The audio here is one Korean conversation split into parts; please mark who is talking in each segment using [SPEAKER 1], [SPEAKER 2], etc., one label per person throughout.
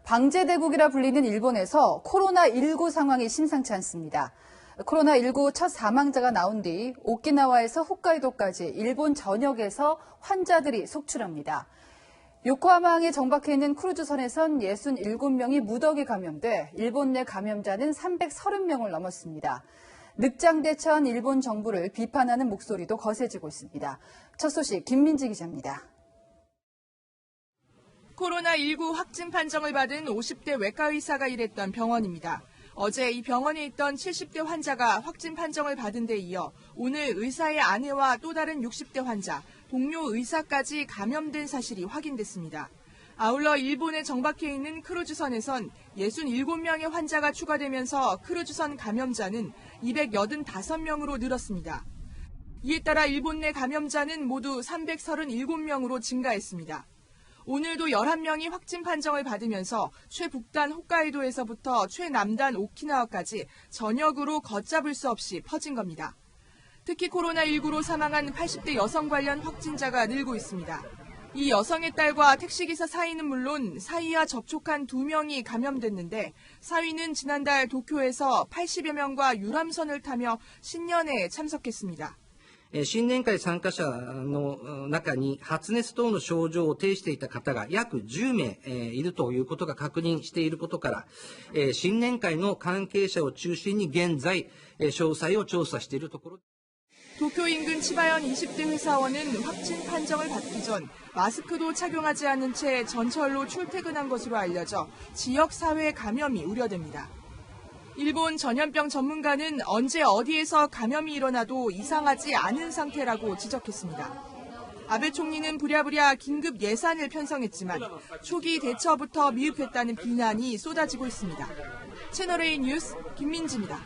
[SPEAKER 1] 방제대국이라 불리는 일본에서 코로나19 상황이 심상치 않습니다. 코로나19 첫 사망자가 나온 뒤 오키나와에서 홋카이도까지 일본 전역에서 환자들이 속출합니다. 요코하마항에 정박해 있는 크루즈선에선 67명이 무더기 감염돼 일본 내 감염자는 330명을 넘었습니다. 늑장대처한 일본 정부를 비판하는 목소리도 거세지고 있습니다. 첫 소식 김민지 기자입니다.
[SPEAKER 2] 코로나19 확진 판정을 받은 50대 외과 의사가 일했던 병원입니다. 어제 이 병원에 있던 70대 환자가 확진 판정을 받은 데 이어 오늘 의사의 아내와 또 다른 60대 환자, 동료 의사까지 감염된 사실이 확인됐습니다. 아울러 일본에 정박해 있는 크루즈선에선 67명의 환자가 추가되면서 크루즈선 감염자는 285명으로 늘었습니다. 이에 따라 일본 내 감염자는 모두 337명으로 증가했습니다. 오늘도 11명이 확진 판정을 받으면서 최북단 홋카이도에서부터 최남단 오키나와까지 전역으로 걷잡을 수 없이 퍼진 겁니다. 특히 코로나19로 사망한 80대 여성 관련 확진자가 늘고 있습니다. 이 여성의 딸과 택시기사 사위는 물론 사위와 접촉한 2명이 감염됐는데 사위는 지난달 도쿄에서 80여 명과 유람선을 타며 신년회에 참석했습니다.
[SPEAKER 3] 新年会参加者の中に発熱等の症状を呈していた方が約10名いるということが確認していることから、新年会の関係者を中心に現在、詳細を調査しているところ。
[SPEAKER 2] 도쿄 인근 치바현 20대 회사원은 확진 판정을 받기 전 마스크도 착용하지 않은 채 전철로 출퇴근한 것으로 알려져 지역사회 감염이 우려됩니다. 일본 전염병 전문가는 언제 어디에서 감염이 일어나도 이상하지 않은 상태라고 지적했습니다. 아베 총리는 부랴부랴 긴급 예산을 편성했지만 초기 대처부터 미흡했다는 비난이 쏟아지고 있습니다. 채널A 뉴스 김민지입니다.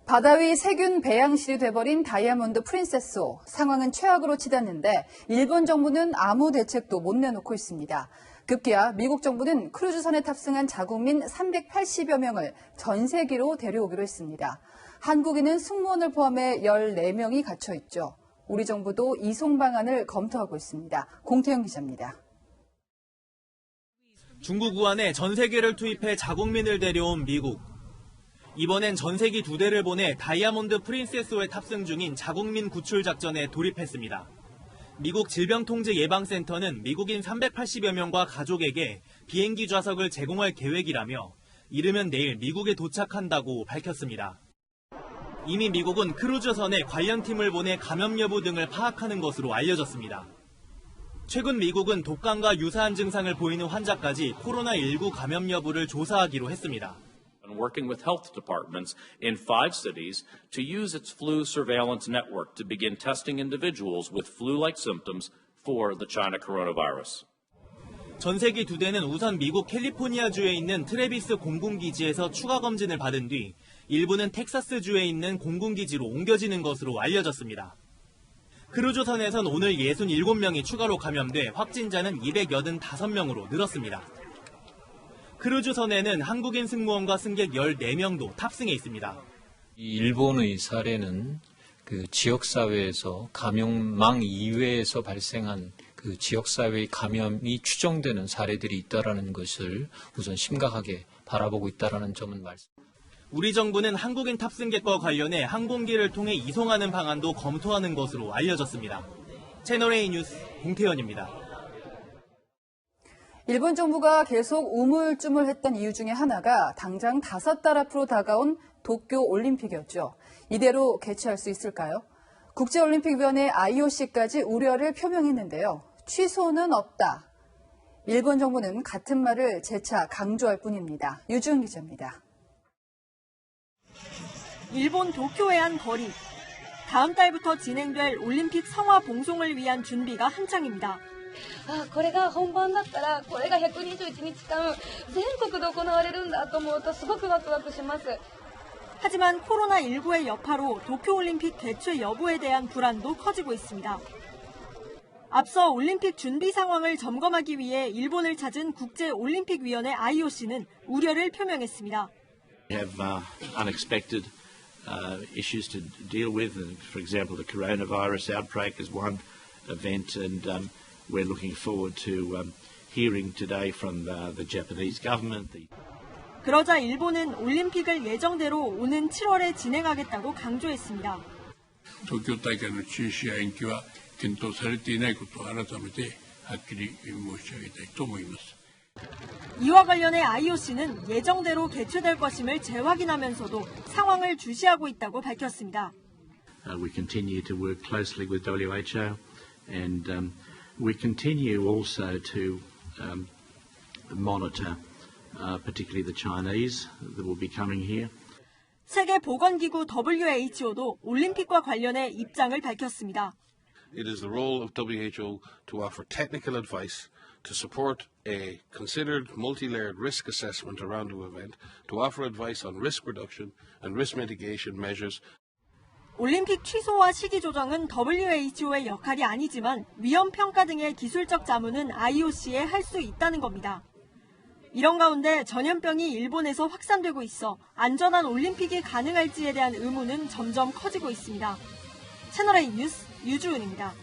[SPEAKER 1] 바다 위 세균 배양실이 돼버린 다이아몬드 프린세스호. 상황은 최악으로 치닫는데 일본 정부는 아무 대책도 못 내놓고 있습니다. 급기야 미국 정부는 크루즈선에 탑승한 자국민 380여 명을 전세기로 데려오기로 했습니다. 한국인은 승무원을 포함해 14명이 갇혀 있죠. 우리 정부도 이송 방안을 검토하고 있습니다. 공태영 기자입니다.
[SPEAKER 4] 중국 우한에 전세기를 투입해 자국민을 데려온 미국. 이번엔 전세기 2대를 보내 다이아몬드 프린세스호에 탑승 중인 자국민 구출 작전에 돌입했습니다. 미국 질병통제예방센터는 미국인 380여 명과 가족에게 비행기 좌석을 제공할 계획이라며 이르면 내일 미국에 도착한다고 밝혔습니다. 이미 미국은 크루즈선에 관련 팀을 보내 감염 여부 등을 파악하는 것으로 알려졌습니다. 최근 미국은 독감과 유사한 증상을 보이는 환자까지 코로나19 감염 여부를 조사하기로 했습니다.
[SPEAKER 5] Working with health departments in 5 cities to use its flu surveillance network to begin testing individuals with flu-like symptoms for the China coronavirus.
[SPEAKER 4] 전세기 2대는 우선 미국 캘리포니아주에 있는 트래비스 공군기지에서 추가 검진을 받은 뒤 일부는 텍사스주에 있는 공군기지로 옮겨지는 것으로 알려졌습니다. 크루즈선에선 오늘 67명이 추가로 감염돼 확진자는 285명으로 늘었습니다. 크루즈선에는 한국인 승무원과 승객 14명도 탑승해 있습니다.
[SPEAKER 6] 일본의 사례는 그 지역사회에서 감염망 이외에서 발생한 그 지역사회의 감염이 추정되는 사례들이 있다는 것을 우선 심각하게 바라보고 있다는 점은 말씀드립니다.
[SPEAKER 4] 우리 정부는 한국인 탑승객과 관련해 항공기를 통해 이송하는 방안도 검토하는 것으로 알려졌습니다. 채널A 뉴스 공태현입니다.
[SPEAKER 1] 일본 정부가 계속 우물쭈물했던 이유 중에 하나가 당장 5달 앞으로 다가온 도쿄 올림픽이었죠. 이대로 개최할 수 있을까요? 국제올림픽위원회 IOC까지 우려를 표명했는데요. 취소는 없다. 일본 정부는 같은 말을 재차 강조할 뿐입니다. 유주은 기자입니다.
[SPEAKER 7] 일본 도쿄의 한 거리. 다음 달부터 진행될 올림픽 성화 봉송을 위한 준비가 한창입니다.
[SPEAKER 8] これが本番だったらこれが121日間全国で行われるんだと思うとすごくワクワクします.
[SPEAKER 7] 하지만 코로나19의 여파로 도쿄올림픽 개최 여부에 대한 불안도 커지고 있습니다. 앞서 올림픽 준비 상황을 점검하기 위해 일본을 찾은 국제올림픽위원회 IOC는 우려를 표명했습니다.
[SPEAKER 9] We have unexpected issues to deal with. For example, the coronavirus outbreak is one event, and we're looking forward to hearing today from the Japanese government.
[SPEAKER 7] 그러자 일본은 올림픽을 예정대로 오는 7월에 진행하겠다고 강조했습니다.
[SPEAKER 10] 東京大会の中止や延期は検討されていないことを改めてはっきり申し上げたいと思います。
[SPEAKER 7] 이와 관련해 IOC는 예정대로 개최될 것임을 재확인하면서도 상황을 주시하고 있다고 밝혔습니다.
[SPEAKER 9] We continue to work closely with WHO, and we continue also to monitor, particularly the Chinese that will be coming here.
[SPEAKER 7] 세계보건기구 WHO도 올림픽과 관련해 입장을 밝혔습니다.
[SPEAKER 11] It is the role of WHO to offer technical advice, to support a considered multi-layered risk assessment around the event, to offer advice on risk reduction and risk mitigation measures.
[SPEAKER 7] 올림픽 취소와 시기 조정은 WHO의 역할이 아니지만 위험 평가 등의 기술적 자문은 IOC에 할 수 있다는 겁니다. 이런 가운데 전염병이 일본에서 확산되고 있어 안전한 올림픽이 가능할지에 대한 의문은 점점 커지고 있습니다. 채널A 뉴스 유주은입니다.